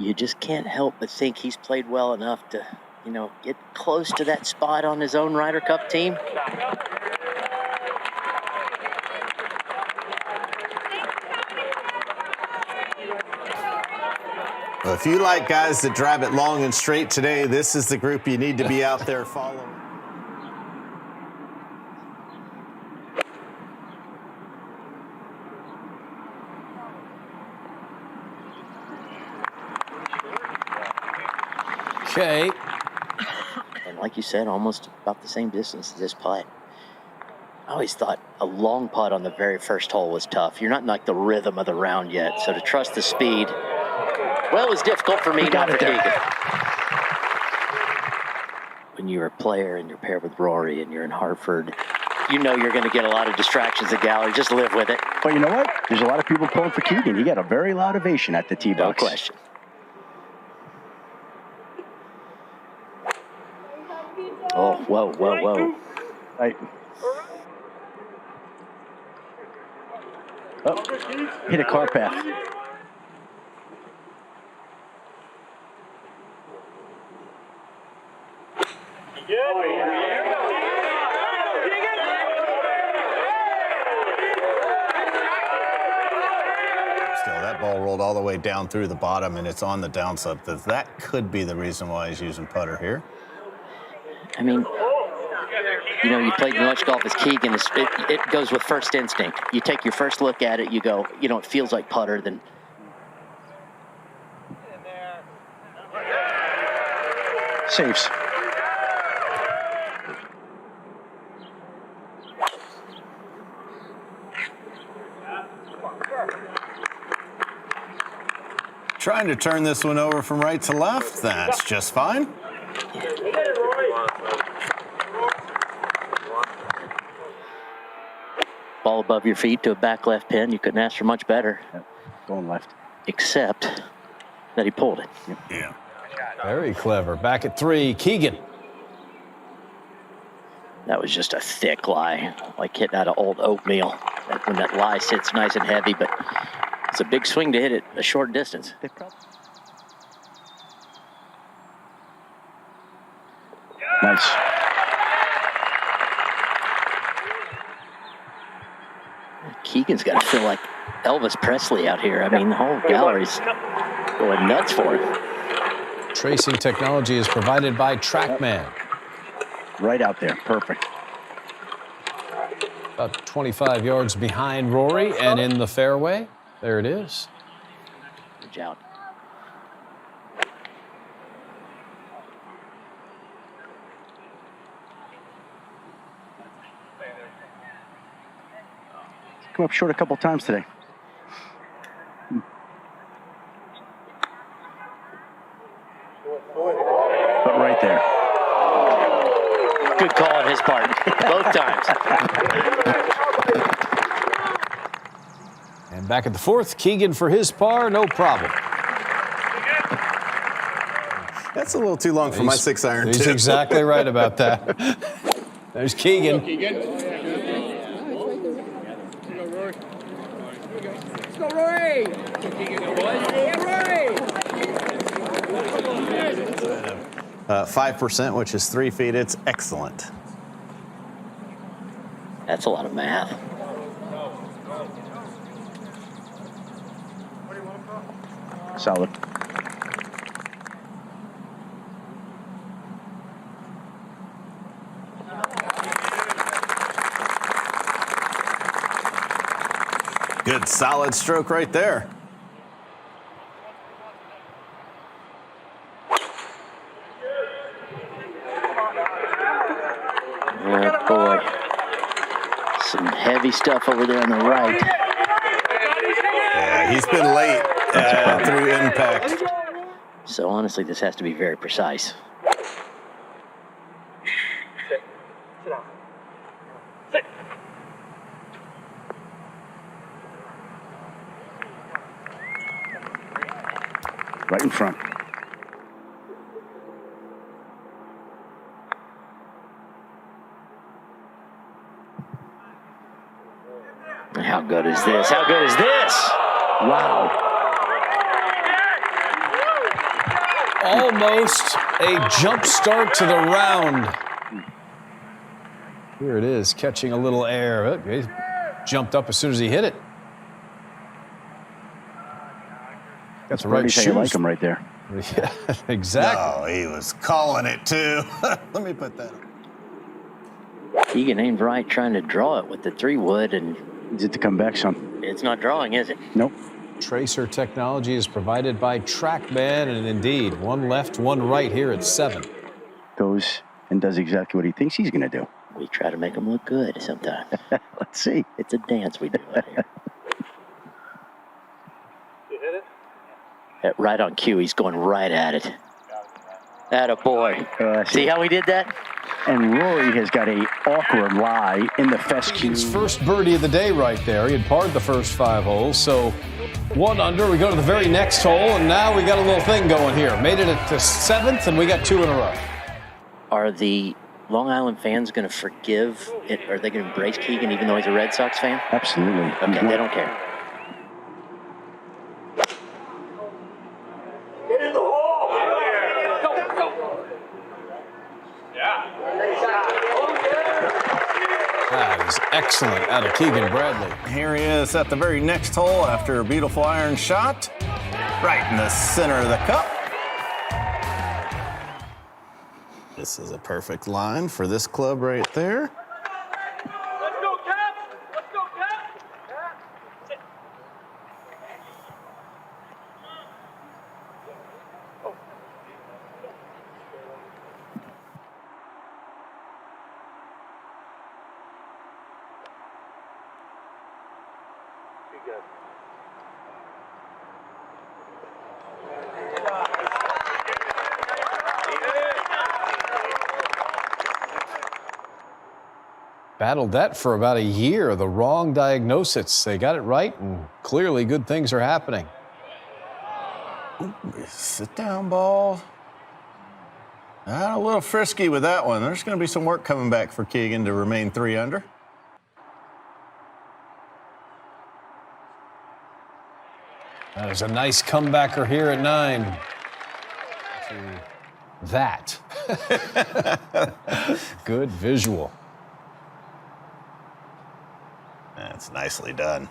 You just can't help but think he's played well enough to, you know, get close to that spot on his own Ryder Cup team. Well, if you like guys that drive it long and straight today, this is the group you need to be out there following. Okay. And like you said, almost about the same distance as this putt. I always thought a long putt on the very first hole was tough. You're not in like the rhythm of the round yet, so to trust the speed, well, it was difficult for me, not for Keegan. When you're a player and you're paired with Rory and you're in Hartford, you know you're going to get a lot of distractions at gallery. Just live with it. But you know what? There's a lot of people pulling for Keegan. He got a very loud ovation at the tee box. No question. Oh, whoa, whoa, whoa. Right. Oh, hit a car path. Still, that ball rolled all the way down through the bottom, and it's on the downslope. That could be the reason why he's using putter here. I mean, you know, you played as much golf as Keegan. It goes with first instinct. You take your first look at it, you go, you know, it feels like putter, then. Saves. Trying to turn this one over from right to left. That's just fine. Ball above your feet to a back left pin. You couldn't ask for much better. Yep. Going left. Except that he pulled it. Yep. Yeah. Very clever. Back at 3, Keegan. That was just a thick lie, like hitting out of old oatmeal. When that lie sits nice and heavy, but it's a big swing to hit it a short distance. Nice. Keegan's got to feel like Elvis Presley out here. I mean, the whole gallery's going nuts for him. Tracing technology is provided by TrackMan. Right out there. Perfect. About 25 yards behind Rory and in the fairway. There it is. Good job. Come up short a couple times today. But right there. Good call on his part, both times. And back at the 4th, Keegan for his par, no problem. That's a little too long for my 6-iron, He's too. exactly right about that. There's Keegan. Let's go, Rory! Yeah, 5%, which is 3 feet. It's excellent. That's a lot of math. Solid. Good solid stroke right there. Oh, boy. Some heavy stuff over there on the right. Yeah, he's been late through impact. So honestly, this has to be very precise. Right in front. How good is this? How good is this? Wow. Almost a jump start to the round. Here it is, catching a little air. Oh, he jumped up as soon as he hit it. Got the right shoes. You like him right there. Yeah, exactly. Oh, he was calling it too. Let me put that up. Keegan aimed right, trying to draw it with the 3-wood, and Is it to come back some? it's not drawing, is it? Nope. Tracer technology is provided by TrackMan, and indeed, one left, one right here at 7. Goes and does exactly what he thinks he's going to do. We try to make him look good sometimes. Let's see. It's a dance we do out here. Right on cue, he's going right at it. Atta boy. See how he did that? And Rory has got a awkward lie in the fescue. His first birdie of the day right there. He had parred the first 5 holes, so 1 under. We go to the very next hole, and now we got a little thing going here. Made it to 7th, and we got 2 in a row. Are the Long Island fans going to forgive it? Are they going to embrace Keegan even though he's a Red Sox fan? Absolutely. Okay, they don't care. That is excellent out of Keegan Bradley. Here he is at the very next hole after a beautiful iron shot. Right in the center of the cup. This is a perfect line for this club right there. Let's go, Cap! Let's go, Cap! Battled that for about a year, the wrong diagnosis. They got it right, and clearly good things are happening. Ooh, sit down ball. A little frisky with that one. There's going to be some work coming back for Keegan to remain 3 under. That is a nice comebacker here at 9. That. Good visual. That's nicely done.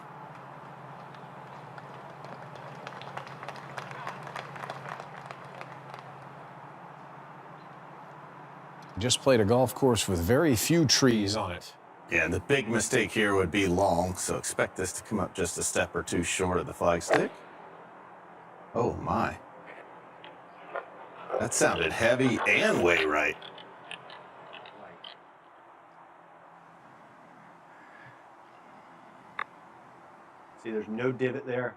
Just played a golf course with very few trees on it. Yeah, the big mistake here would be long, so expect this to come up just a step or 2 short of the flagstick. Oh, my. That sounded heavy and way right. See, there's no divot there.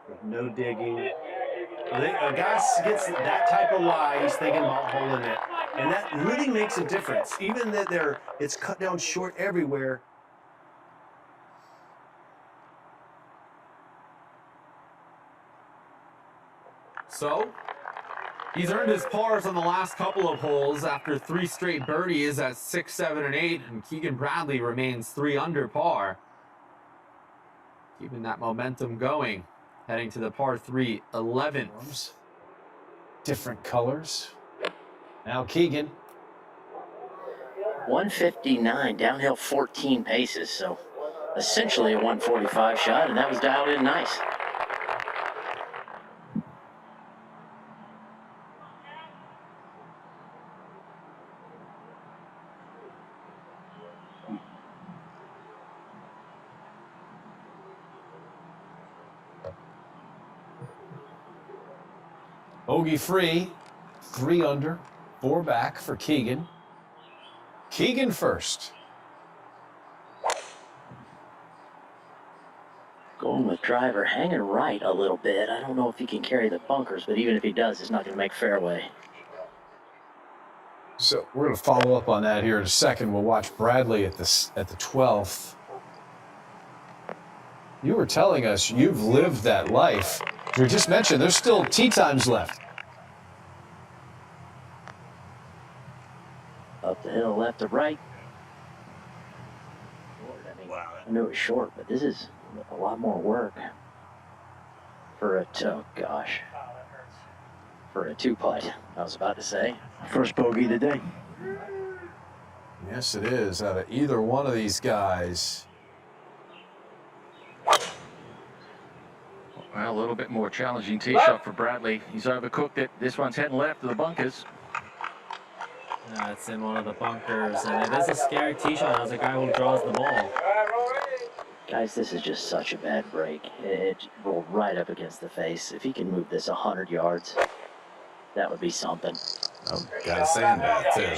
There's no digging. A guy gets that type of lie, he's thinking about holding it. And that really makes a difference. Even that it's cut down short everywhere. So, he's earned his pars on the last couple of holes after 3 straight birdies at 6, 7, and 8, and Keegan Bradley remains 3 under par. Keeping that momentum going, heading to the par 3 11th. Different colors. Now Keegan. 159, downhill 14 paces, so essentially a 145 shot, and that was dialed in nice. Bogey free, 3 under, 4 back for Keegan. Keegan first. Going with driver, hanging right a little bit. I don't know if he can carry the bunkers, but even if he does, it's not going to make fairway. So we're going to follow up on that here in a second. We'll watch Bradley at the 12th. You were telling us you've lived that life. We just mentioned there's still tee times left. Up the hill, left to right. I know it's short, but this is a lot more work for a toe. Gosh. for a 2-putt, I was about to say. First bogey of the day. Yes, it is. Out of either one of these guys. Well, a little bit more challenging tee shot for Bradley. He's overcooked it. This one's heading left to the bunkers. It's in one of the bunkers, and it is a scary tee shot as the guy who draws the ball. Guys, this is just such a bad break. It rolled right up against the face. If he can move this 100 yards, that would be something. Oh, got a sandbag, too.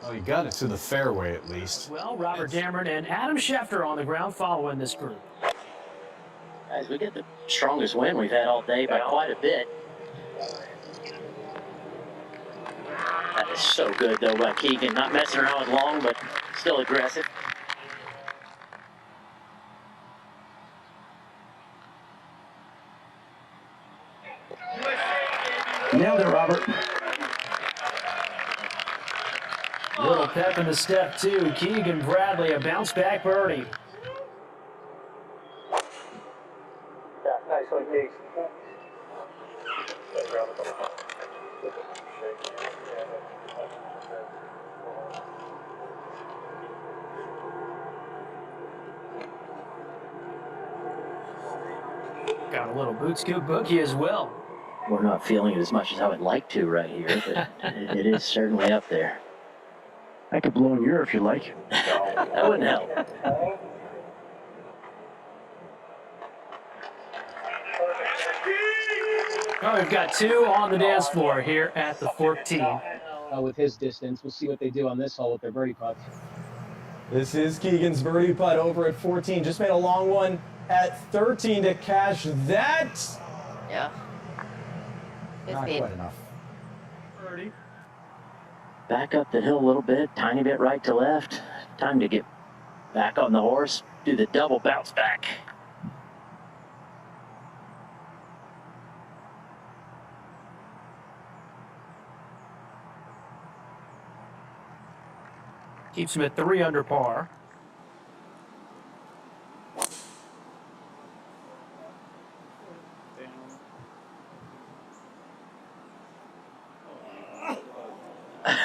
Oh, he got it to the fairway at least. Well, Robert Dameron and Adam Schefter on the ground following this group. Guys, we get the strongest wind we've had all day by quite a bit. That is so good, though, by Keegan. Not messing around with long, but still aggressive. Nailed it, Robert. Little pep in the step, too. Keegan Bradley, a bounce-back birdie. Nice one, Keegan. Got a little boot scoop boogie as well. We're not feeling it as much as I would like to right here, but it is certainly up there. I could blow in your ear if you like. That wouldn't help. Oh, we've got 2 on the dance floor here at the 14. With his distance, we'll see what they do on this hole with their birdie putts. This is Keegan's birdie putt over at 14. Just made a long one at 13 to cash that. Yeah. Not quite enough. Birdie. Back up the hill a little bit, tiny bit right to left. Time to get back on the horse, do the double bounce back. Keeps him at 3 under par.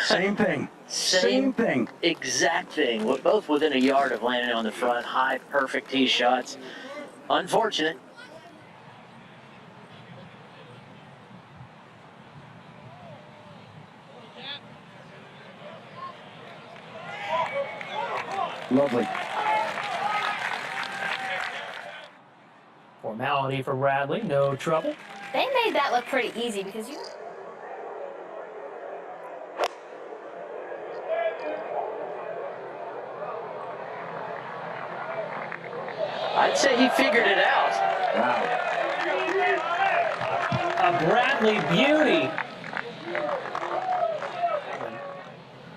Same thing. Same thing. Exact thing. We're both within a yard of landing on the front. High, perfect tee shots. Unfortunate. Lovely. Formality for Bradley, no trouble. They made that look pretty easy because you. I'd say he figured it out. Wow. A Bradley beauty.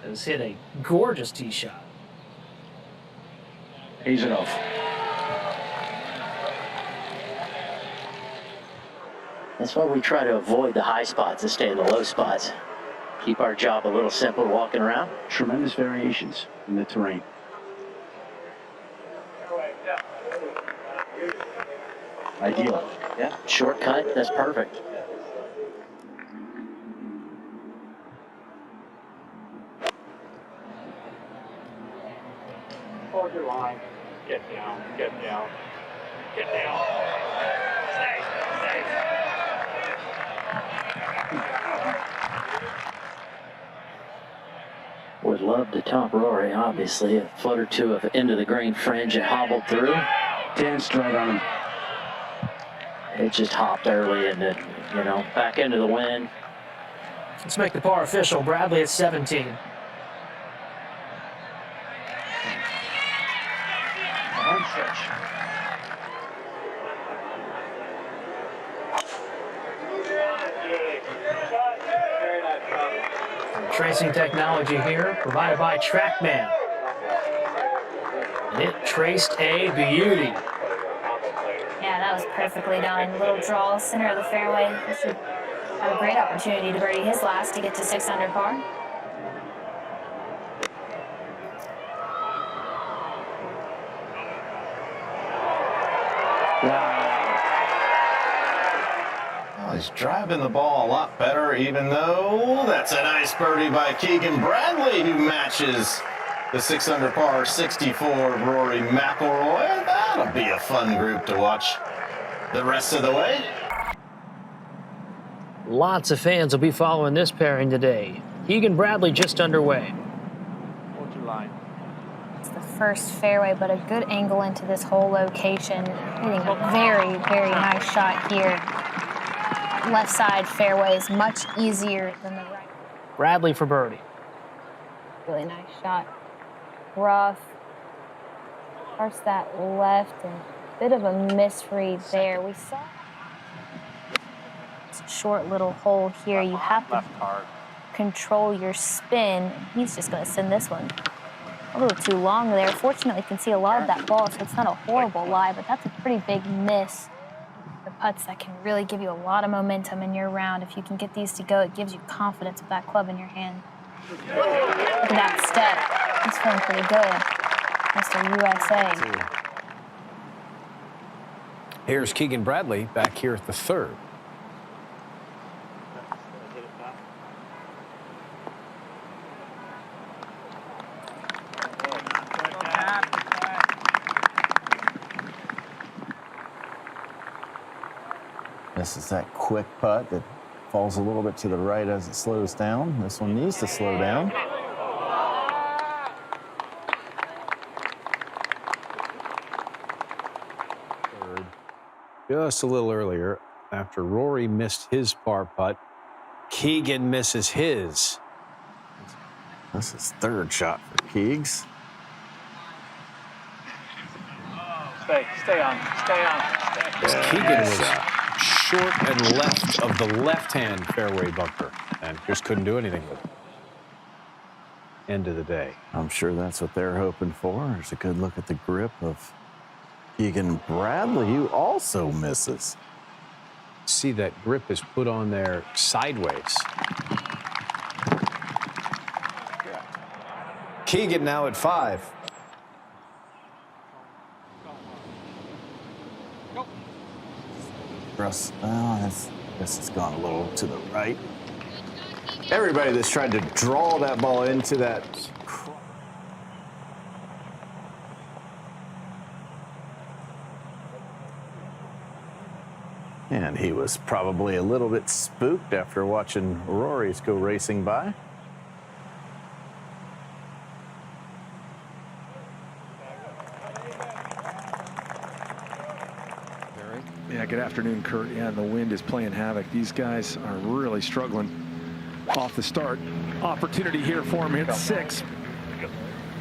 Has hit a gorgeous tee shot. He's it off. That's why we try to avoid the high spots and stay in the low spots. Keep our job a little simple walking around. Tremendous variations in the terrain. Ideal. Yeah, shortcut, that's perfect. Hold your line. Get down, get down, get down. Stay, stay. Would love to top Rory, obviously. A foot or two of into the green fringe and hobbled through. Danced right on him. It just hopped early and then, back into the wind. Let's make the par official. Bradley at 17. Home stretch. Tracing technology here, provided by TrackMan. And it traced a beauty. Yeah, that was perfectly done. Little draw, center of the fairway. This should have a great opportunity to birdie his last to get to 6 under par. Wow. is driving the ball a lot better, even though that's a nice birdie by Keegan Bradley, who matches the 6-under par 64 of Rory McIlroy. That'll be a fun group to watch the rest of the way. Lots of fans will be following this pairing today. Keegan Bradley just underway. It's the first fairway, but a good angle into this whole location. Hitting a very, very nice shot here. Left side fairway is much easier than the right. Bradley for birdie. Really nice shot. Rough. Starts that left and a bit of a misread there. We saw it's a short little hole here. You have to control your spin. He's just going to send this one a little too long there. Fortunately, you can see a lot of that ball, so it's not a horrible lie, but that's a pretty big miss. The putts that can really give you a lot of momentum in your round. If you can get these to go, it gives you confidence with that club in your hand. Look at that step. He's feeling pretty good, Mr. USA. Here's Keegan Bradley back here at the third. This is that quick putt that falls a little bit to the right as it slows down. This one needs to slow down. Just a little earlier, after Rory missed his par putt, Keegan misses his. This is third shot for Keegs. Stay on. Keegan was short and left of the left-hand fairway bunker and just couldn't do anything with it. End of the day. I'm sure that's what they're hoping for. There's a good look at the grip of Keegan Bradley, who also misses. See, that grip is put on there sideways. Keegan now at 5. Russ, this has gone a little to the right. Everybody that's tried to draw that ball into that. And he was probably a little bit spooked after watching Rory's go racing by. Yeah, good afternoon, Kurt. Yeah, the wind is playing havoc. These guys are really struggling off the start. Opportunity here for him. Hit 6.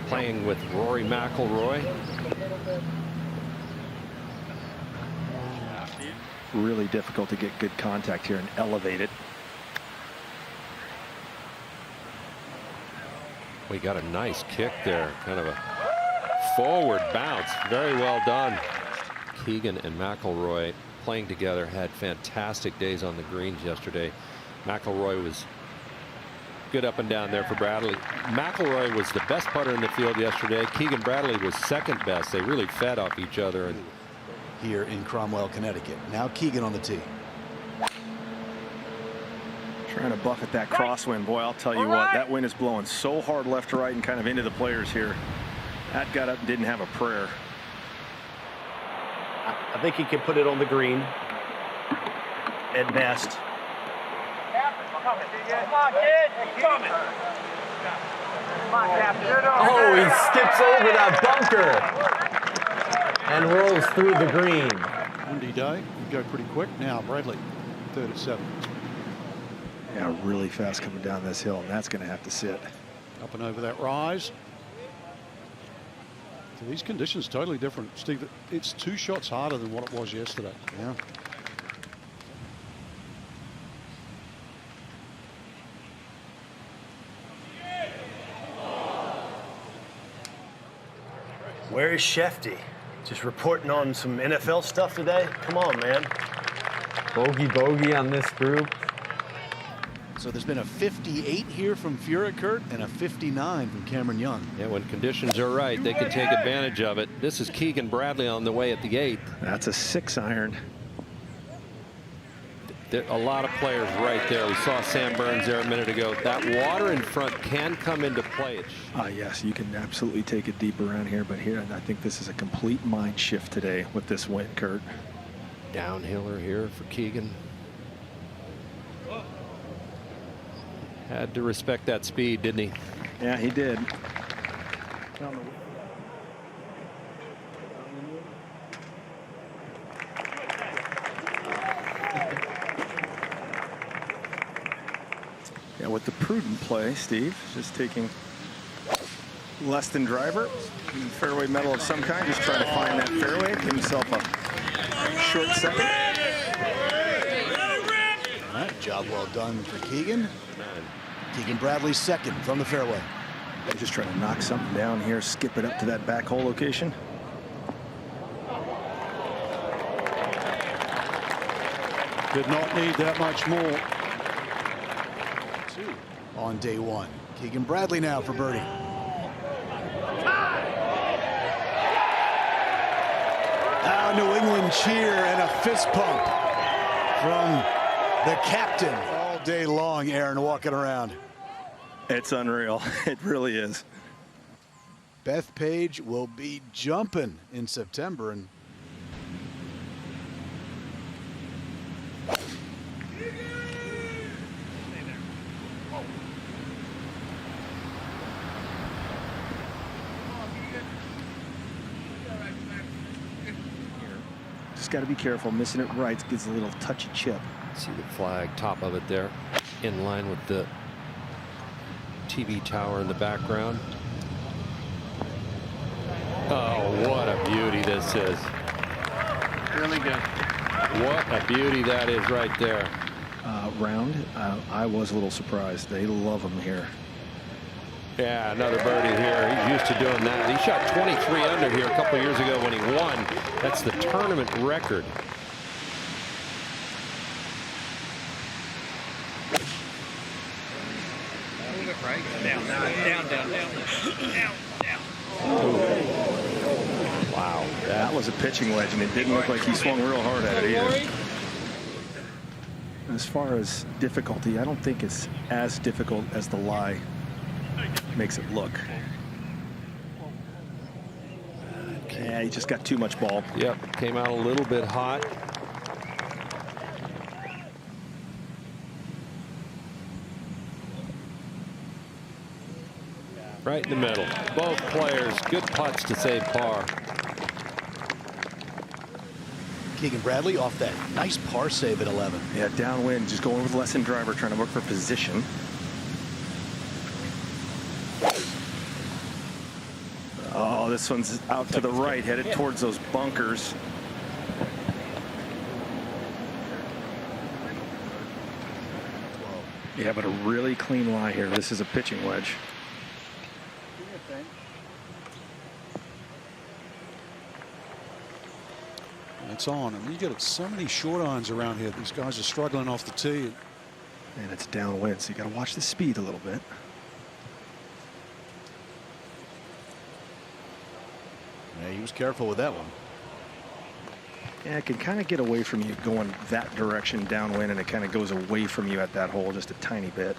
Playing with Rory McIlroy. Really difficult to get good contact here and elevate it. We got a nice kick there. Kind of a forward bounce. Very well done. Keegan and McIlroy playing together had fantastic days on the greens yesterday. McIlroy was good up and down there for Bradley. McIlroy was the best putter in the field yesterday. Keegan Bradley was second best. They really fed off each other. And here in Cromwell, Connecticut. Now Keegan on the tee. Trying to buffet that crosswind. Boy, I'll tell you what, that wind is blowing so hard left to right and kind of into the players here. That got up and didn't have a prayer. I think he can put it on the green at best. Come on, kid. Coming. Come on, Captain. Oh, he skips over that bunker and rolls through the green. Windy day. You go pretty quick. Now Bradley, third at 7. Yeah, really fast coming down this hill, and that's going to have to sit. Up and over that rise. So these conditions totally different, Steve. It's 2 shots harder than what it was yesterday. Yeah. Where is Shefty? Just reporting on some NFL stuff today? Come on, man. Bogey on this group. So there's been a 58 here from Furyk, Kurt, and a 59 from Cameron Young. yeah, when conditions are right, they can take advantage of it. This is Keegan Bradley on the way at the 8th. That's a 6 iron. A lot of players right there. We saw Sam Burns there a minute ago. That water in front can come into play. Yes, you can absolutely take it deep around here, but here I think this is a complete mind shift today with this wind, Kurt. Downhiller here for Keegan. Had to respect that speed, didn't he? Yeah, he did. Yeah, with the prudent play, Steve, just taking less than driver, fairway metal of some kind, just trying to find that fairway, give himself a short second. All right, job well done for Keegan. Keegan Bradley second from the fairway. Just trying to knock something down here, skip it up to that back hole location. Did not need that much more. Two on day one. Keegan Bradley now for birdie. New England cheer and a fist pump from the captain all day long. Aaron walking around. It's unreal. It really is. Beth Page will be jumping in September, and just got to be careful. Missing it right gives a little touchy chip. See the flag top of it there, in line with the TV tower in the background. Oh, what a beauty this is. Really good. What a beauty that is right there. Round, I was a little surprised. They love him here. Yeah, another birdie here. He's used to doing that. He shot 23 under here a couple years ago when he won. That's the tournament record. Wow, that was a pitching wedge, and it didn't look like he swung real hard at it either. As far as difficulty, I don't think it's as difficult as the lie makes it look. Yeah, he just got too much ball. Yep, came out a little bit hot. Right in the middle. Both players, good putts to save par. Keegan Bradley off that nice par save at 11. Yeah, downwind, just going with less than driver, trying to look for position. Oh, this one's out to the right, headed towards those bunkers. Yeah, but a really clean lie here. This is a pitching wedge. It's on, and you get so many short irons around here. These guys are struggling off the tee. And it's downwind, so you got to watch the speed a little bit. Yeah, he was careful with that one. Yeah, it can kind of get away from you going that direction downwind, and it kind of goes away from you at that hole just a tiny bit.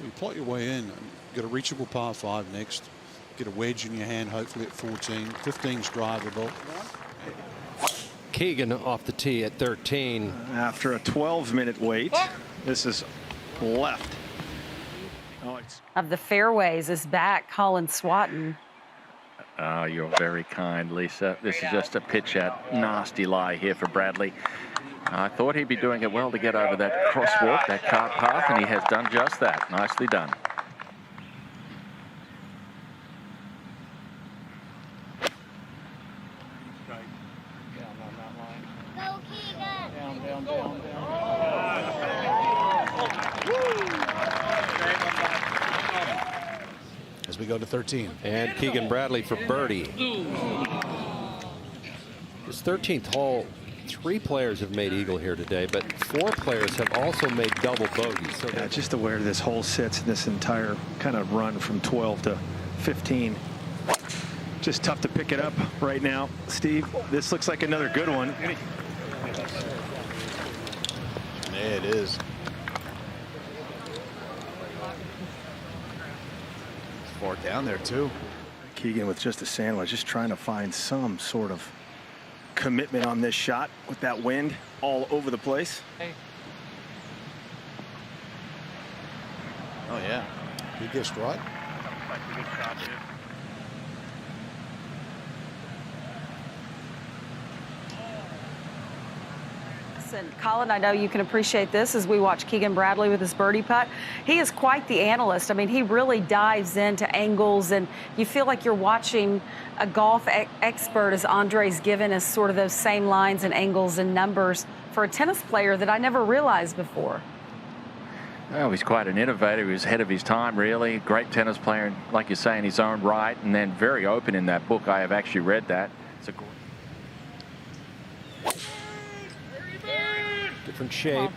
You plot your way in. Get a reachable par 5 next. Get a wedge in your hand, hopefully at 14. 15's drivable. Keegan off the tee at 13. After a 12-minute wait, this is left. Of the fairways is back, Colin Swatton. Oh, you're very kind, Lisa. This is just a pitch at nasty lie here for Bradley. I thought he'd be doing it well to get over that crosswalk, that cart path, and he has done just that. Nicely done. As we go to 13. And Keegan Bradley for birdie. His 13th hole, 3 players have made eagle here today, but 4 players have also made double bogey. So yeah, just to where this hole sits, this entire kind of run from 12 to 15. Just tough to pick it up right now. Steve, this looks like another good one. Yeah, it is. It's far down there, too. Keegan with just a sandwich, just trying to find some sort of commitment on this shot with that wind all over the place. Oh, yeah. He gets right. Listen, Colin, I know you can appreciate this as we watch Keegan Bradley with his birdie putt. He is quite the analyst. I mean, he really dives into angles, and you feel like you're watching a golf expert as Andre's given us sort of those same lines and angles and numbers for a tennis player that I never realized before. Well, he's quite an innovator. He was ahead of his time, really. Great tennis player, like you say, in his own right, and then very open in that book. I have actually read that. It's a great... Different shape.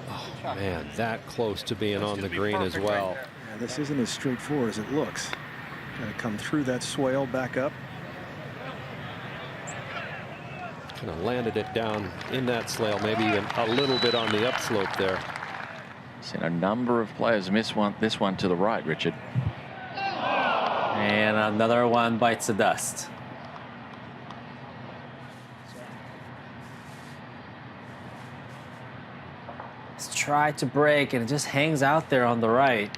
Oh, man, that close to being on the green as well. Yeah, this isn't as straightforward as it looks. Got to come through that swale, back up. Kind of landed it down in that swale, maybe even a little bit on the upslope there. Seen a number of players miss this one to the right, Richard. And another one bites the dust. Let's try to break, and it just hangs out there on the right.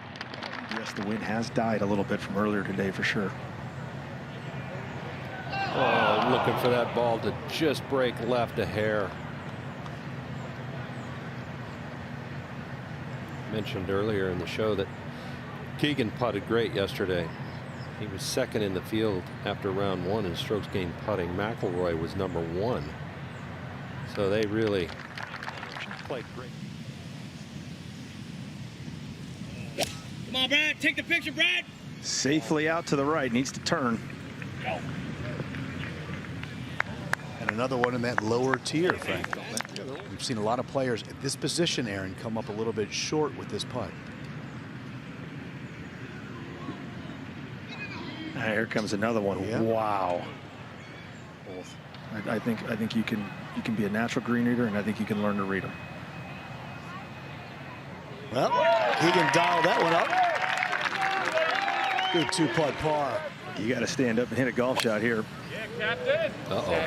Yes, the wind has died a little bit from earlier today for sure. Oh, looking for that ball to just break left a hair. Mentioned earlier in the show that Keegan putted great yesterday. He was second in the field after round one in strokes gained putting. McIlroy was number one. So they really played great. Come on, Brad. Take the picture, Brad. Safely out to the right. Needs to turn. Go. And another one in that lower tier, Frank. We've seen a lot of players at this position, Aaron, come up a little bit short with this putt. Here comes another one. Yeah. Wow. I think you can be a natural green reader, and I think you can learn to read them. Well, Keegan dialed that one up. Good two-putt par. You got to stand up and hit a golf shot here. Yeah, Captain. Uh-oh.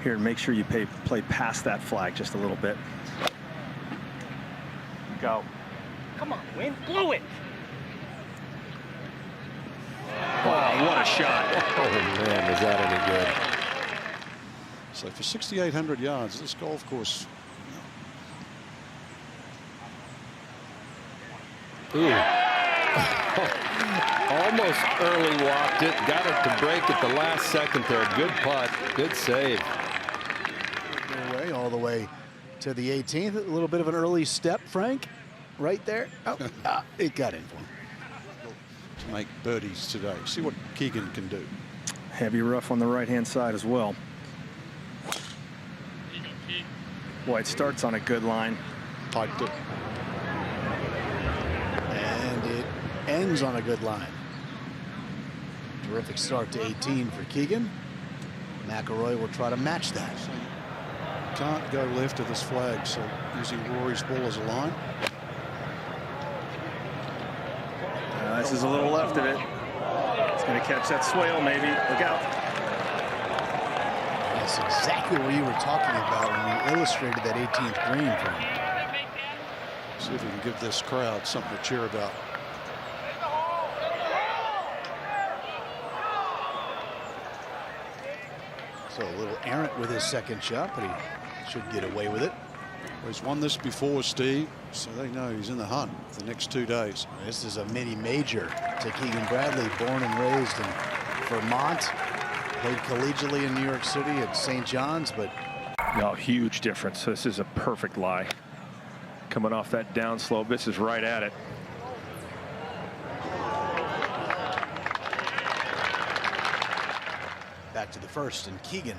Here, make sure you play past that flag just a little bit. Go. Come on, wind. Blow it. Wow, what a shot. Oh, man, is that any good? So for 6,800 yards, this golf course. Ooh. Almost early walked it. Got it to break at the last second there. Good putt. Good save. All the way to the 18th. A little bit of an early step, Frank. Right there. Oh, it got in for him. To make birdies today. See what Keegan can do. Heavy rough on the right-hand side as well. Boy, it starts on a good line. Piped it. And it ends on a good line. Terrific start to 18 for Keegan. McIlroy will try to match that. Can't go left of this flag, so using Rory's ball as a line. This is a little left of it. It's going to catch that swale, maybe. Look out. That's exactly what you were talking about when you illustrated that 18th green for him. See if we can give this crowd something to cheer about. So a little errant with his second shot, but he should get away with it. Well, he's won this before, Steve, so they know he's in the hunt for the next 2 days. This is a mini major to Keegan Bradley, born and raised in Vermont. Played collegiately in New York City at St. John's, but No, huge difference. This is a perfect lie. Coming off that downslope, this is right at it. back to the first, and Keegan.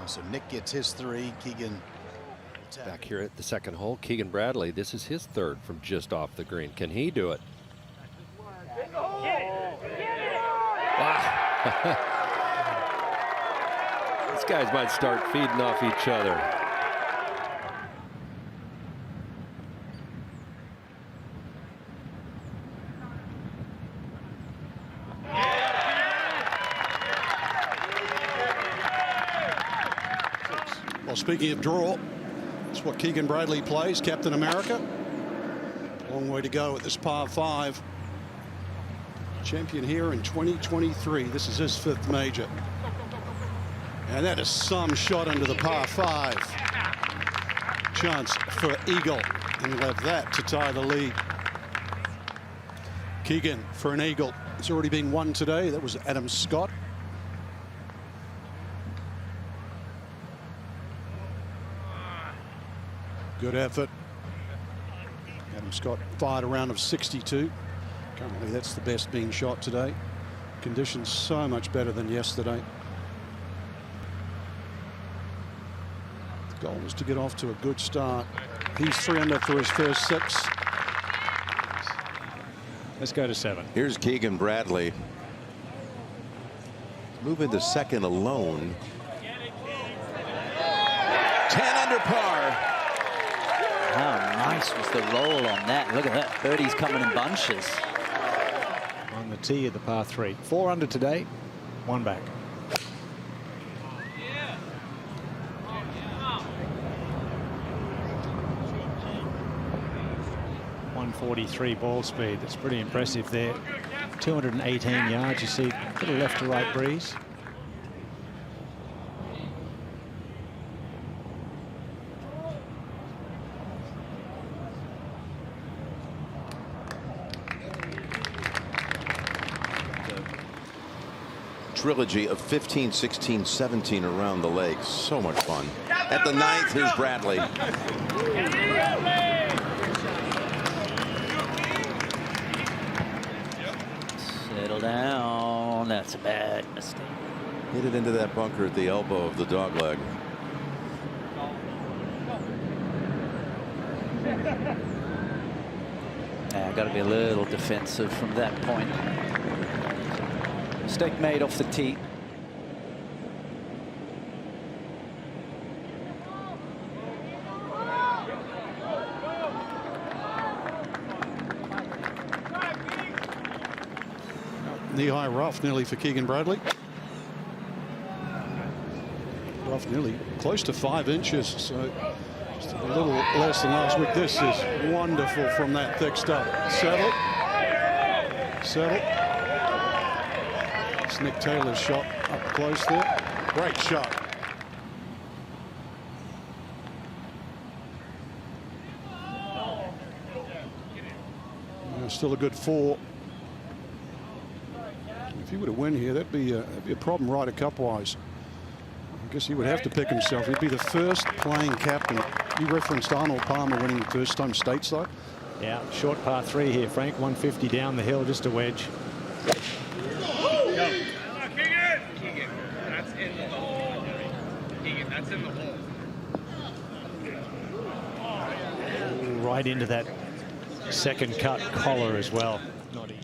So Nick gets his 3. Keegan back here at the second hole. Keegan Bradley, this is his 3rd from just off the green. Can he do it? Wow. These guys might start feeding off each other. Well, speaking of draw, that's what Keegan Bradley plays, Captain America. Long way to go at this par 5. Champion here in 2023. This is his 5th major. And that is some shot into the par 5. Chance for eagle, and we'll have that to tie the lead. Keegan for an eagle. It's already been won today. That was Adam Scott. Good effort. Adam Scott fired a round of 62. Currently, that's the best being shot today. Conditions so much better than yesterday. The goal is to get off to a good start. He's 3 under for his first 6. Let's go to 7. Here's Keegan Bradley. Moving to second alone. 10 under par. How nice was the roll on that. Look at that. Birdies coming in bunches. On the tee of the par 3. 4 under today, 1 back. .143 ball speed. That's pretty impressive there. 218 yards. You see a little left to right breeze. Trilogy of 15, 16, 17 around the lake. So much fun. At the 9th, here's Bradley. Settle down. That's a bad mistake. Hit it into that bunker at the elbow of the dogleg. Got to be a little defensive from that point. Mistake made off the tee. Knee-high rough nearly for Keegan Bradley. Rough nearly close to 5 inches, so just a little less than last week. This is wonderful from that thick stuff. Settle. It's Nick Taylor's shot up close there. Great shot. Still a good 4. If he were to win here, that'd be a problem Ryder Cup-wise. I guess he would have to pick himself. He'd be the first playing captain. You referenced Arnold Palmer winning the first time stateside. Yeah, short par 3 here, Frank. 150 down the hill, just a wedge. Keegan, that's in the hole. Keegan, that's in the hole. Right into that second cut collar as well. Not easy.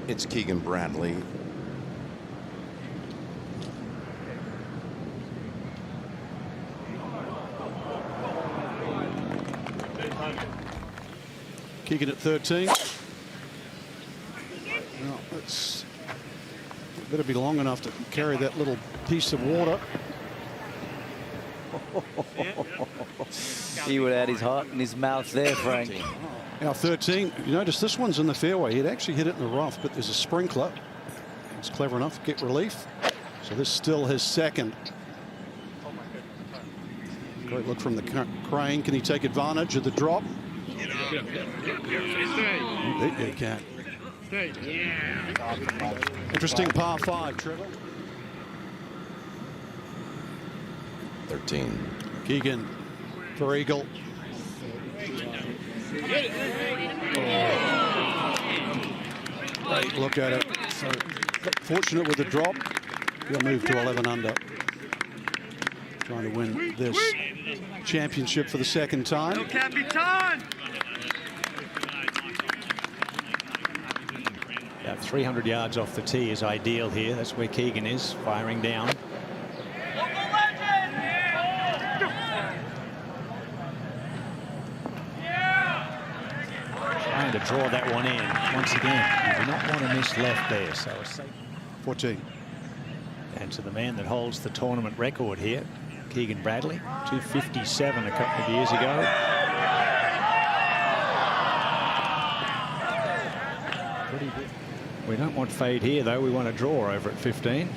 It's Keegan Bradley. Keegan at 13. Well, it's better be long enough to carry that little piece of water. He would add his heart in his mouth there, Frank. Now 13, you notice this one's in the fairway. He'd actually hit it in the rough, but there's a sprinkler. It's clever enough to get relief. So this is still his second. Great look from the crane. Can he take advantage of the drop? They can. Interesting par 5, Trevor. 13. Keegan for eagle. Great look at it. So fortunate with the drop. He'll move to 11 under. Trying to win this championship for the second time. About 300 yards off the tee is ideal here. That's where Keegan is, firing down. Trying to draw that one in once again. You do not want to miss left there. So 14. And to the man that holds the tournament record here, Keegan Bradley, 257 a couple of years ago. Pretty good. We don't want fade here, though. We want a draw over at 15.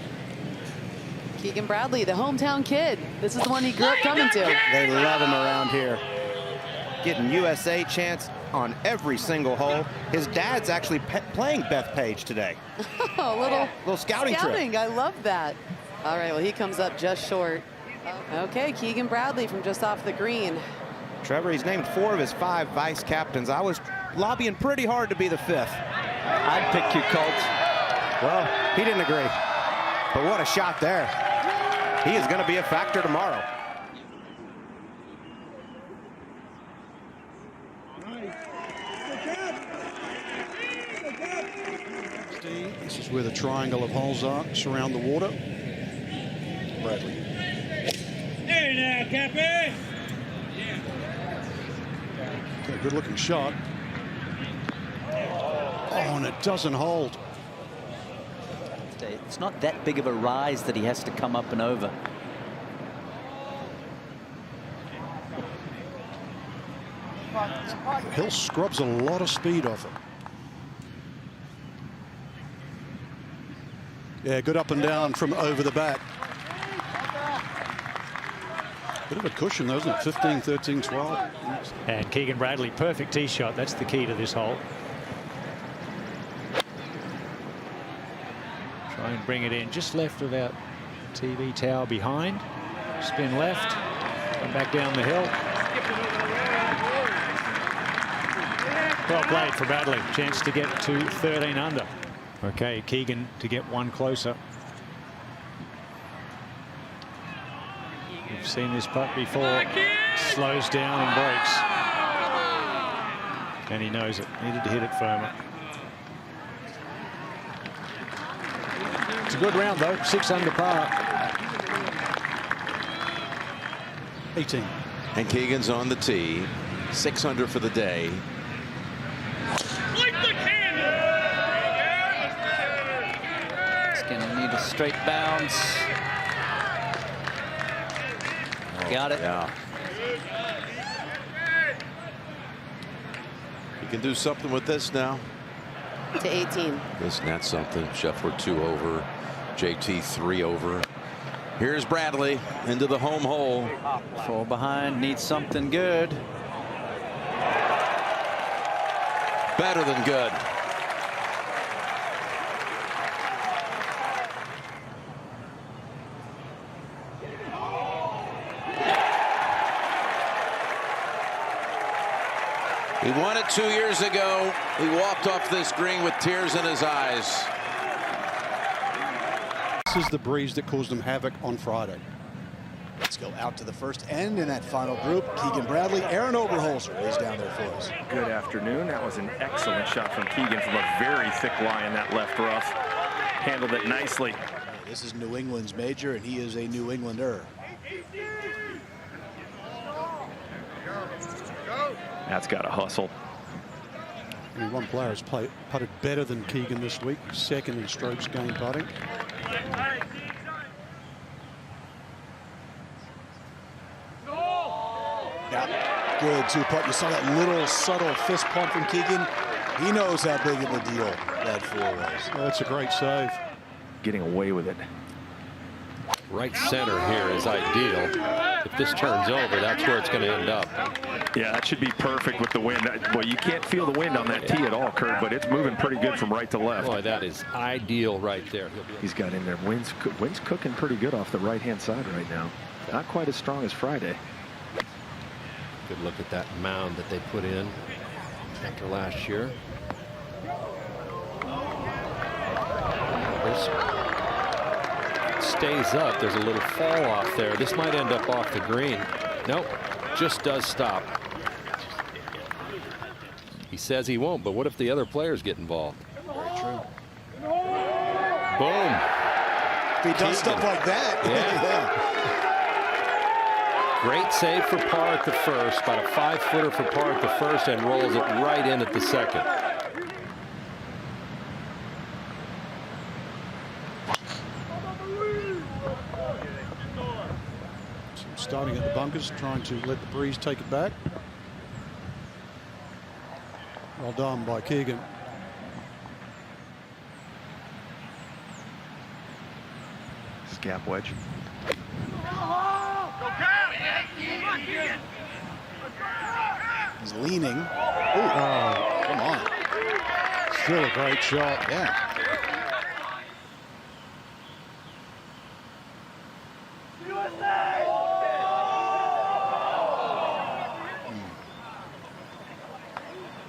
Keegan Bradley, the hometown kid. This is the one he grew up coming to. They love him around here. Getting USA chance on every single hole. His dad's actually playing Beth Page today. A little scouting trip. I love that. All right, well, he comes up just short. Okay, Keegan Bradley from just off the green. Trevor, he's named 4 of his 5 vice captains. I was lobbying pretty hard to be the 5th. I'd pick you, Colt. Well, he didn't agree. But what a shot there. He is going to be a factor tomorrow. This is where the triangle of holes are, surround the water. Bradley. Hey now, Cappy! Okay, good looking shot. Oh, and it doesn't hold. It's not that big of a rise that he has to come up and over. Hill scrubs a lot of speed off him. Yeah, good up and down from over the back. Bit of a cushion, though, isn't it? 15, 13, 12. And Keegan Bradley, perfect tee shot. That's the key to this hole. Try and bring it in just left of that TV tower behind. Spin left, come back down the hill. Well played for Bradley. Chance to get to 13 under. Okay, Keegan to get one closer. We've seen this putt before. Slows down and breaks. And he knows it. Needed to hit it firmer. It's a good round, though. 6 under par. 18. And Keegan's on the tee. 6 under for the day. He's going to need a straight bounce. Got it. Yeah. You can do something with this now. To 18. This net something. Scheffler 2 over. JT 3 over. Here's Bradley into the home hole. 4 behind, needs something good. Better than good. He won it 2 years ago. He walked off this green with tears in his eyes. This is the breeze that caused him havoc on Friday. Let's go out to the first end in that final group. Keegan Bradley, Aaron Oberholzer is down there for us. Good afternoon. That was an excellent shot from Keegan from a very thick lie in that left rough. Handled it nicely. This is New England's major, and he is a New Englander. That's got to hustle. Only one player has putted better than Keegan this week. Second in strokes gained putting. Yeah, good 2-putt. You saw that little subtle fist pump from Keegan. He knows how big of a deal that 4 was. That's a great save. Getting away with it. Right center here is ideal. If this turns over, that's where it's going to end up. Yeah, that should be perfect with the wind. Well, you can't feel the wind on that tee at all, Kurt, but it's moving pretty good from right to left. Boy, that is ideal right there. He's got in there. Wind's cooking pretty good off the right-hand side right now. Not quite as strong as Friday. Good look at that mound that they put in after last year. Stays up. There's a little fall off there. This might end up off the green. Nope, just does stop. He says he won't, but what if the other players get involved? Very true. Boom. If he does stuff like that. Yeah. Great save for par at the first, about a 5-footer for par at the first, and rolls it right in at the second. Starting at the bunkers, trying to let the breeze take it back. Well done by Keegan. Gap wedge. He's leaning. Ooh. Oh, come on. Still a great shot. Yeah.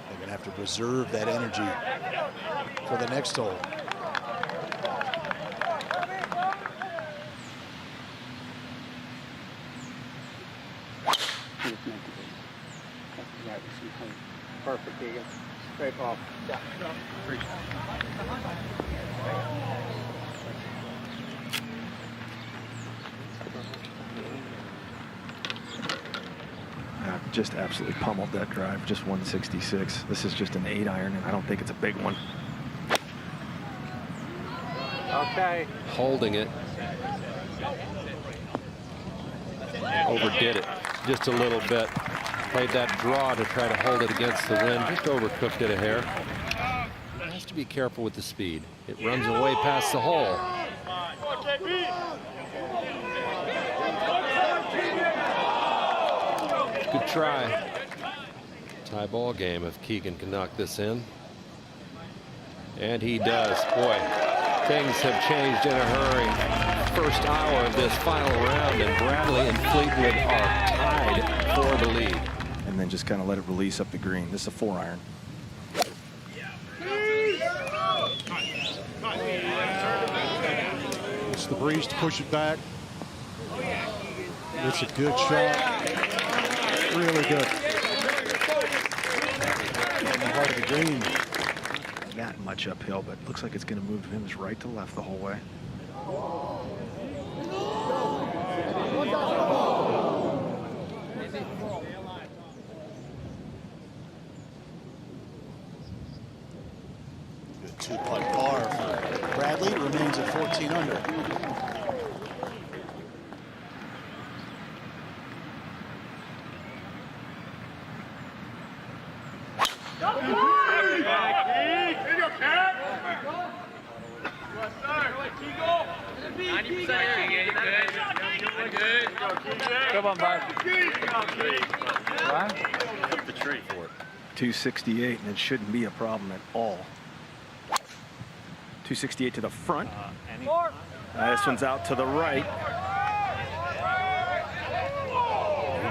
They're going to have to reserve that energy for the next hole. Perfect, Keegan. Straight off. Yeah. Just absolutely pummeled that drive. Just 166. This is just an 8-iron, and I don't think it's a big one. Okay. Holding it. Overdid it just a little bit. Played that draw to try to hold it against the wind. Just overcooked it a hair. Has to be careful with the speed. It runs away past the hole. Good try. Tie ball game if Keegan can knock this in. And he does. Boy, things have changed in a hurry. First hour of this final round, and Bradley and Fleetwood are tied for the lead. And then just kind of let it release up the green. This is a 4-iron. It's the breeze to push it back. It's a good shot. Really good. In the heart of the green. That much uphill, but looks like it's going to move him right to left the whole way. Good 2-putt par for Bradley. Remains at 14 under. Come on, bud. Up the tree for it. 268, and it shouldn't be a problem at all. 268 to the front. This one's out to the right.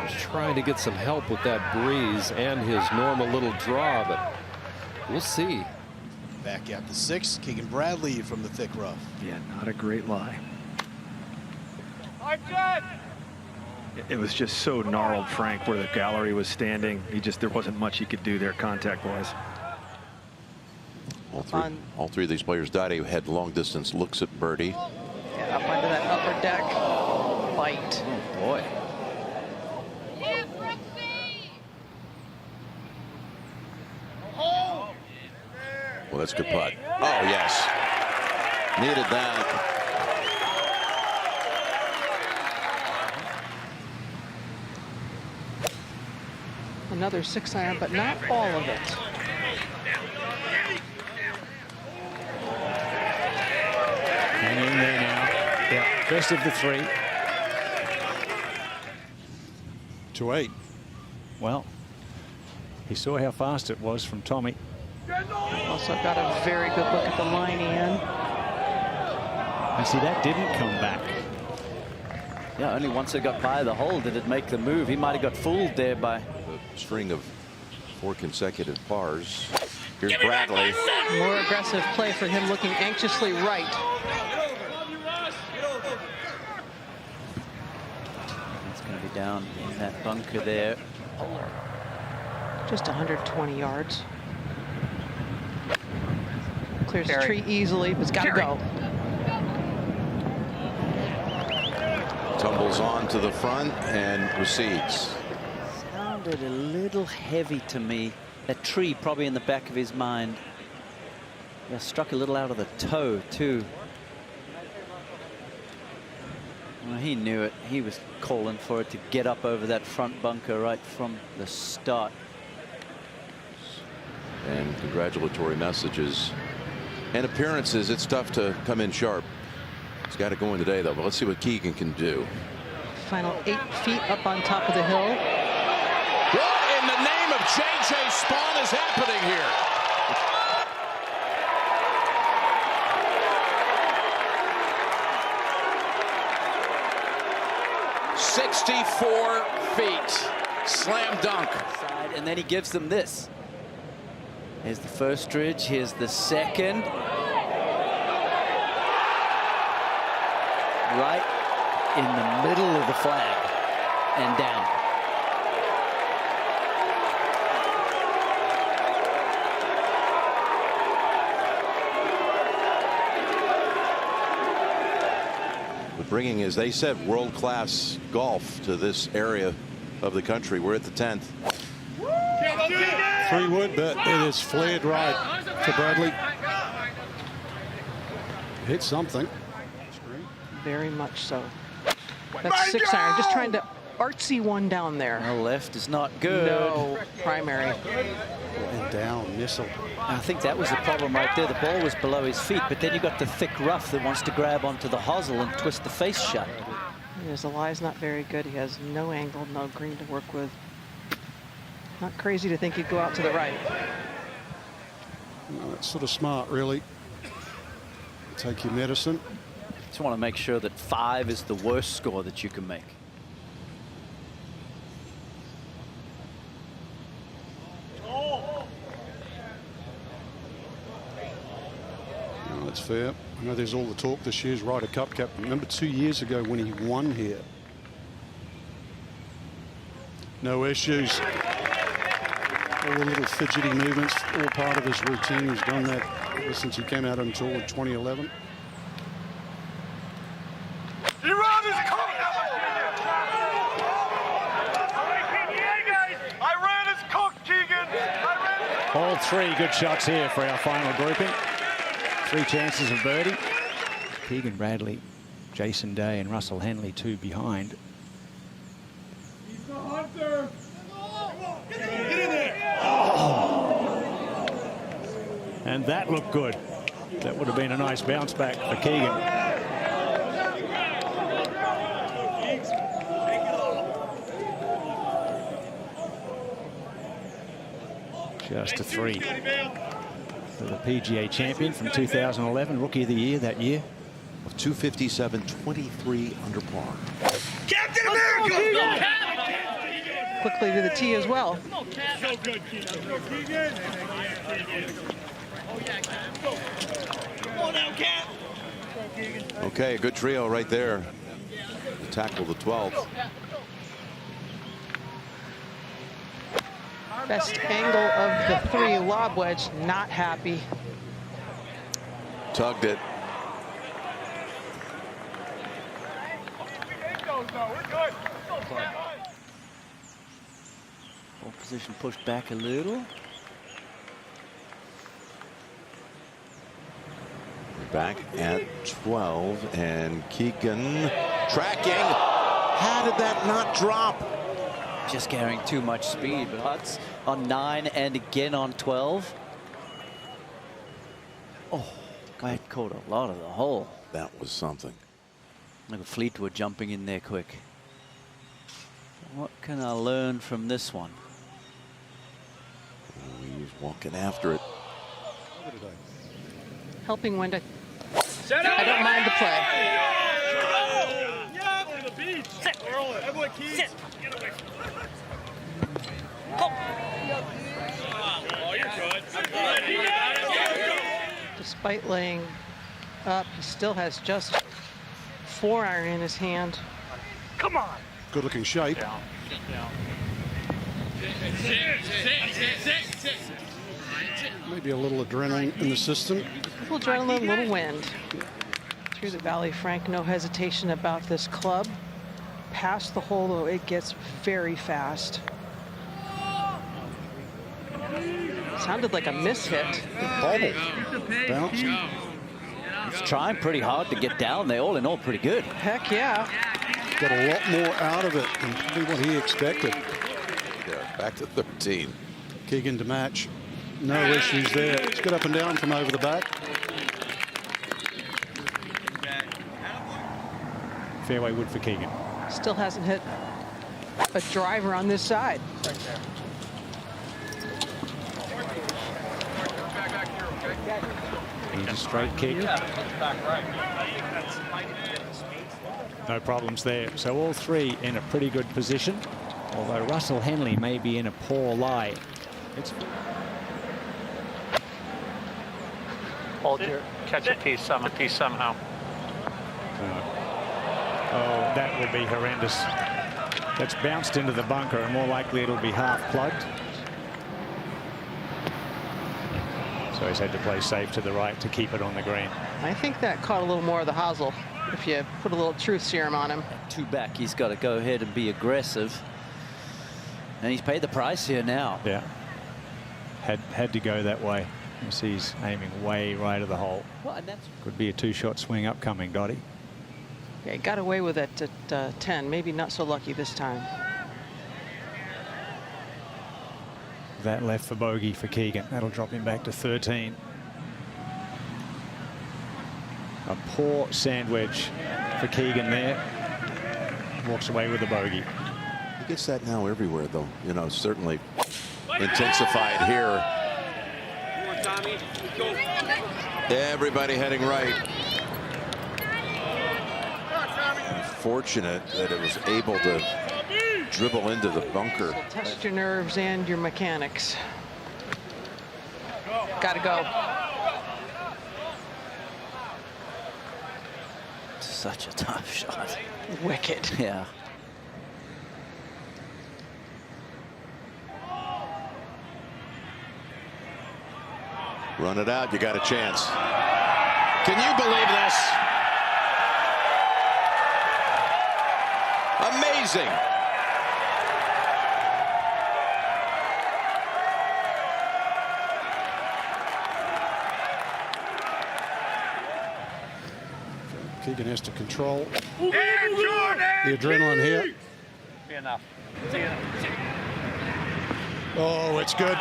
He's trying to get some help with that breeze and his normal little draw, but we'll see. Back at the 6, Keegan Bradley from the thick rough. Yeah, not a great lie. It was just so gnarled, Frank, where the gallery was standing. There wasn't much he could do there contact-wise. All three of these players, Dade had long distance looks at birdie. Get up under that upper deck. Bite. Oh, boy. Well, that's a good putt. Oh, yes. Needed that. Another 6-iron, but not all of it. Hanging in there now. Yeah, first of the 3. to 8. Well, he saw how fast it was from Tommy. Also got a very good look at the line, Ian. And see, that didn't come back. Yeah, only once it got by the hole did it make the move. He might have got fooled there by a string of 4 consecutive pars. Here's Bradley. More aggressive play for him, looking anxiously right. It's going to be down in that bunker there. Just 120 yards. Clears the tree easily, but it's got to go. Tumbles on to the front and recedes. Sounded a little heavy to me. That tree probably in the back of his mind. Yeah, struck a little out of the toe too. Well, he knew it. He was calling for it to get up over that front bunker right from the start. And congratulatory messages and appearances. It's tough to come in sharp. He's got it going today, though. But let's see what Keegan can do. Final 8 feet up on top of the hill. What in the name of J.J. Spawn is happening here? "64 feet. Slam dunk." And then he gives them this. Here's the first ridge. Here's the second. Right in the middle of the flag and down. But bringing, as they said, world-class golf to this area of the country. We're at the 10th. 3 wood, but it is flared right to Bradley. Hit something. Very much so. That's 6 iron. Just trying to artsy one down there. Well, left is not good. No, primary. And down, missile. I think that was the problem right there. The ball was below his feet, but then you got the thick rough that wants to grab onto the hosel and twist the face shut. His lie's not very good. He has no angle, no green to work with. Not crazy to think he'd go out to the right. No, that's sort of smart, really. Take your medicine. Just want to make sure that 5 is the worst score that you can make. No, that's fair. I know there's all the talk this year's Ryder Cup captain. Remember 2 years ago when he won here? No issues. All the little fidgety movements, all part of his routine. He's done that ever since he came out on tour in 2011. All 3 good shots here for our final grouping. 3 chances of birdie. Keegan Bradley, Jason Day, and Russell Henley 2 behind. He's the hunter. Get in there. Oh. And that looked good. That would have been a nice bounce back for Keegan. Just a 3 for the PGA champion from 2011, Rookie of the Year that year. Of 257, 23 under par. Captain America! Quickly to the tee as well. So good, Keegan. Come on now, Cap. Okay, a good trio right there to tackle the 12th. Best angle of the 3 lob wedge. Not happy. Tugged it. Ball position pushed back a little. Back at 12, and Keegan tracking. How did that not drop? Just carrying too much speed, but Hutz on 9 and again on 12. Oh, guy caught a lot of the hole. That was something. Look at Fleetwood jumping in there quick. What can I learn from this one? He's walking after it. Helping Wenda. I don't mind the play. Sit. Despite laying up, he still has just 4-iron in his hand. Come on. Good looking shape. Maybe a little adrenaline in the system. A little adrenaline, a little wind. Through the valley, Frank, no hesitation about this club. Past the hole, though, it gets very fast. Sounded like a mishit. Bobble. Bounce. He's trying pretty hard to get down there. All in all, pretty good. Heck yeah. Got a lot more out of it than probably what he expected. Yeah, back to 13. Keegan to match. No issues there. It's good up and down from over the back. Fairway wood for Keegan. Still hasn't hit a driver on this side. He's a straight kick. No problems there. So all three in a pretty good position. Although Russell Henley may be in a poor lie. It's Hold your catch a piece somehow. Oh, that will be horrendous. That's bounced into the bunker, and more likely it'll be half plugged. So he's had to play safe to the right to keep it on the green. I think that caught a little more of the hosel if you put a little truth serum on him. 2 back, he's got to go ahead and be aggressive. And he's paid the price here now. Yeah. Had to go that way. You see he's aiming way right of the hole. Well, and that's Could be a 2-shot swing upcoming, Dottie. Yeah, he got away with it at 10. Maybe not so lucky this time. That left for bogey for Keegan. That'll drop him back to 13. A poor sand wedge for Keegan there. Walks away with a bogey. He gets that now everywhere, though. You know, certainly intensified here. Everybody heading right. Fortunate that it was able to dribble into the bunker. Test your nerves and your mechanics. Gotta go. such a tough shot. Wicked. Yeah. Run it out, you got a chance. Can you believe this? Amazing. Keegan has to control the adrenaline here. Be enough. Oh, it's good.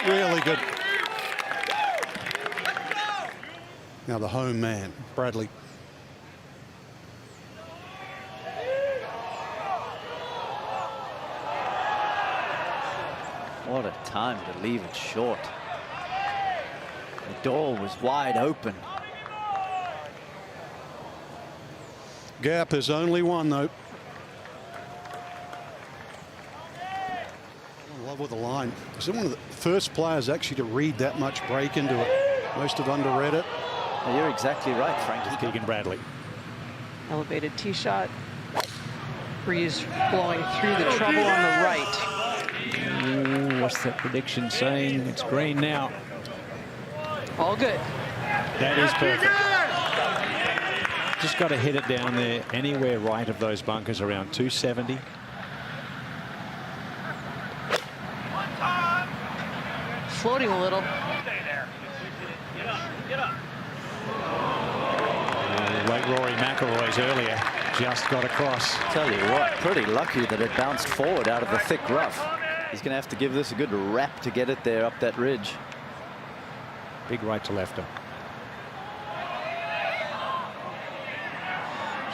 Really good. Now the home man, Bradley. What a time to leave it short. The door was wide open. Gap is only one, though. I'm in love with the line. Is one of the first players actually to read that much break into it. Most have underread it. Well, you're exactly right, Frankie. Keegan Bradley. Elevated tee shot. Breeze blowing through the trouble on the right. Ooh, what's that prediction saying? It's green now. All good. That is perfect. Just got to hit it down there anywhere right of those bunkers around 270. Floating a little. Like Rory McIlroy's earlier, just got across. Tell you what, pretty lucky that it bounced forward out of the thick rough. He's going to have to give this a good wrap to get it there up that ridge. Big right to lefter.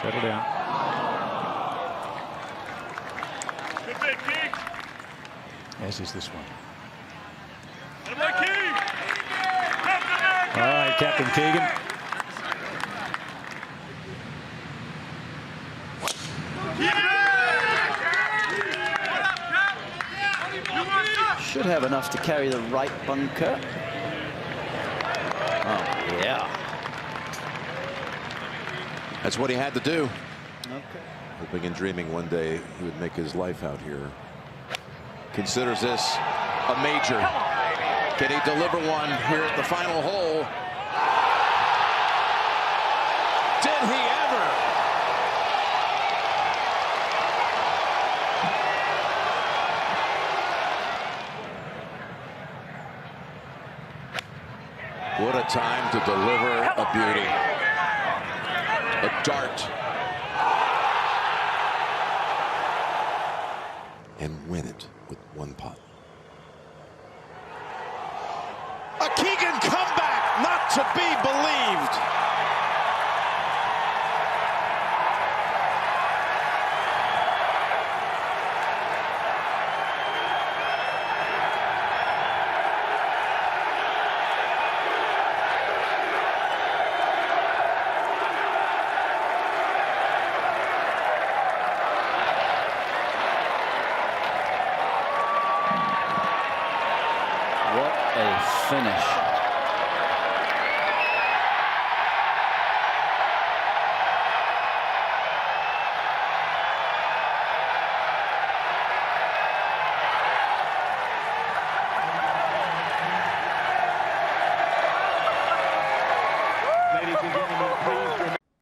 Settle down. as is this one. All right, Captain Keegan. Should have enough to carry the right bunker. Oh, yeah. That's what he had to do. Okay. Hoping and dreaming one day he would make his life out here. Considers this a major. Can he deliver one here at the final hole? Did he ever? What a time to deliver a beauty. A dart. And win it with one putt. A Keegan comeback, not to be believed. What a finish.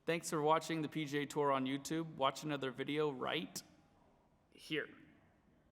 Thanks for watching the PGA Tour on YouTube. Watch another video right here.